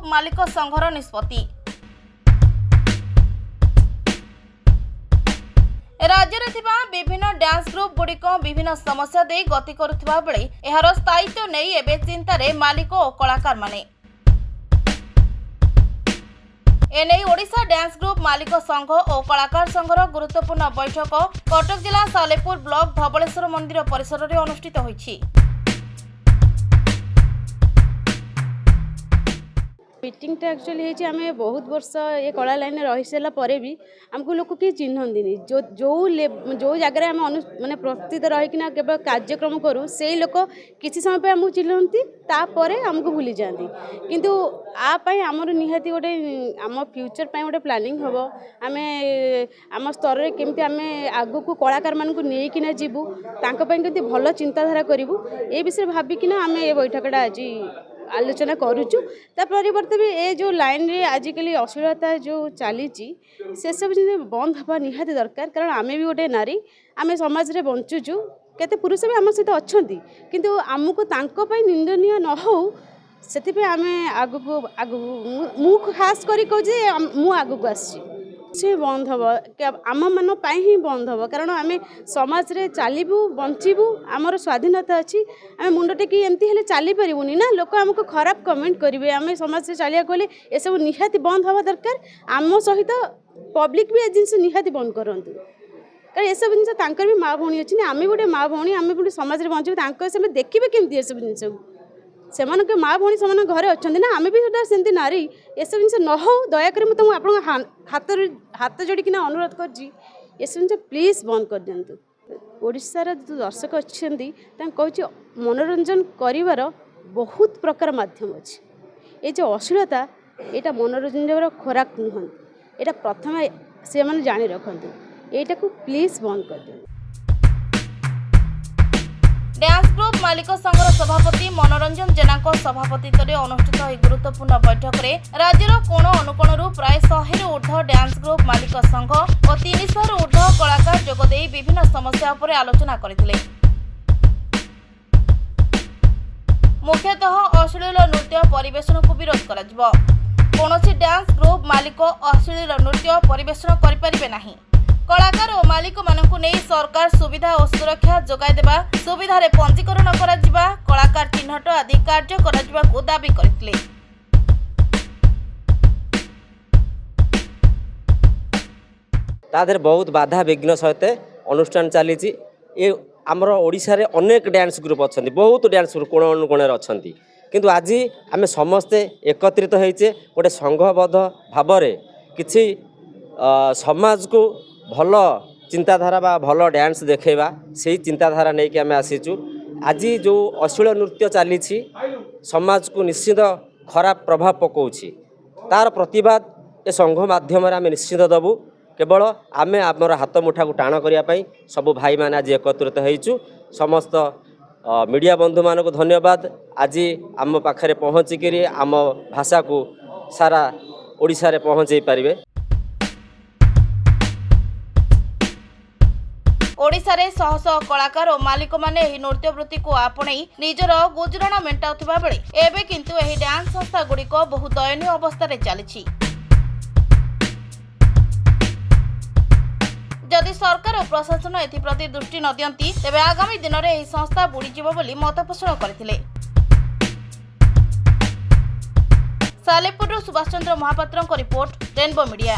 मालिक संघर निष्पत्ति। राज्य में विभिन्न डांस ग्रुप गुड़िक विभिन्न समस्या दे गति करुवा बेले एहार स्थायित्व नहीं एबे चिंतारे मालिक और कलाकार माने। एने ओडिशा डांस ग्रुप मालिक संघ और कलाकार संघर गुरुत्वपूर्ण बैठक कटक जिला सालेपुर ब्लॉक धवलेश्वर मंदिर परिसर में अनुष्ठित होईछि। मीटिंगटा एक्चुअली है आम बहुत वर्ष ये कला लाइन रही सारा पर भी आमको लोक किए चिन्हती जो जो जो जगह आम माने प्रस्थित रहीकिना केवल कार्यक्रम करूँ से लोक किसी समय पे आमको चिन्हती तापर आमको भूली जाती किंतु आपाई आमर निहाती गोटे आम फ्यूचर पे गोटे प्लानिंग हम आम आम स्तर में केमती आम आग को कलाकार मान नहीं जीवु तांकि भल चिंताधारा करूँ ये विषय भाविकिना आम ये बैठकटा आज आलोचना करुचु ता परिवर्ते भी ये जो लाइन रे आजिकल अश्लीलता जो चली से सब जिन बंद हवा निहाती दरकार कारण आमे भी गोटे नारी आमे समाज रे बंचुचु केते पुरुष भी आम सहित अच्छा किंतु आमको तांको पई निंदनीय न हो से आमे आगु मु खास करी कहूँ जे मु आगु आसी से बंद हम आम मान ही बंद हम कारण आम समाज रे चलू बंचबू आमर स्वाधीनता अच्छी आम मुंड टेकी एमती हेले चली पारूनी ना लोक आमको खराब कमेंट करेंगे आम समाज से चलिया कहले ये सब निहाती बंद हवा दरकार आम सहित पब्लिक भी ए जिन निहाती बंद करूँ कारण ये सब जिन भी माँ भौणी अच्छी आम गोटे माँ भौणी आम गोटे समाज में बंचू से देखिए केमती ये सब जिन से माँ भौणी से घरे अच्छा ना आम भी सेमती नारी ये सब जिन न हो दयाकोरी मुझे आप हाथ जोड़िकिना अनुरोध कर सब जिन प्लीज बंद कर दिंतु। ओडिशार जो दर्शक अच्छा कहूँ मनोरंजन कर बहुत प्रकार माध्यम अच्छे ये जो अश्लीलता यहाँ मनोरंजन खोराक नुहत यहाँ प्रथम से मैंने जाणी रखु यहाँ को प्लीज बंद कर दिंतु। डांस ग्रुप मालिक संघर सभापति मनोरंजन जेना सभापतित्व में अनुष्ठित एक गुरुत्वपूर्ण बैठक में राज्यर कोण अनुकोणरू प्राय 100 ऊर्ध्व डांस ग्रुप मालिक संघ और 300 ऊर्ध्व कलाकार जोगदे विभिन्न समस्या पर आलोचना करथिले। मुख्यतः अश्लील नृत्य परिवेशन को विरोध करा कौनसी डांस ग्रुप मालिक अश्लील नृत्य परिवेशन करिपारिबे नाही। कलाकार और मालिक मानकु नहीं सरकार सुविधा और सुरक्षा जोगाई देबा सुविधा रे पंजीकरण करा जिबा कलाकार चिन्हट आदि कार्य करा जिबा को दाबी करथिले। तादर बहुत बाधा विघ्न सहित अनुष्ठान चली ये आमर ओडिशा रे अनेक डांस ग्रुप अच्छा बहुत डांस ग्रुप कोण अनुकोण अच्छी किंतु आज आम समस्ते एकत्रित होइचे गोटे संघबद्ध भाव में किसी समाज को भल चिंताधारा बा भल डांस देखेबा से चिंताधारा नहीं कि आम आसीचु। आज जो अश्लील नृत्य चली समाज को निश्चित खराब प्रभाव पकाउछि तार प्रतिवाद ए संघ माध्यम आम निश्चित दबु केवल आम आमर हाथ मुठा को टाण करने सब भाई मैंने आज एकत्रित होइचु। समस्त मीडिया बंधु मान को धन्यवाद आज आम पाखे पहुँचिकी आम भाषा को सारा ओडिशा रे पहुँचे पारिबे। ओडिशा रे शह शह कलाकार और मालिक माने एही नृत्य वृत्ति को आपणई निजर गुजराण मेंटाउथिबा बेले एबे किंतु एही डांस संस्था गुड़िक बहुत दयनीय अवस्था रे चलिछि। जदि सरकार और प्रशासन एथिप्रति दृष्टि न दियंती तेबे आगामी दिन में एही संस्था बुड़ीजिबो बोली मत पोषण करथिले। Salepur Subhash Chandra Mahapatra report rainbow media.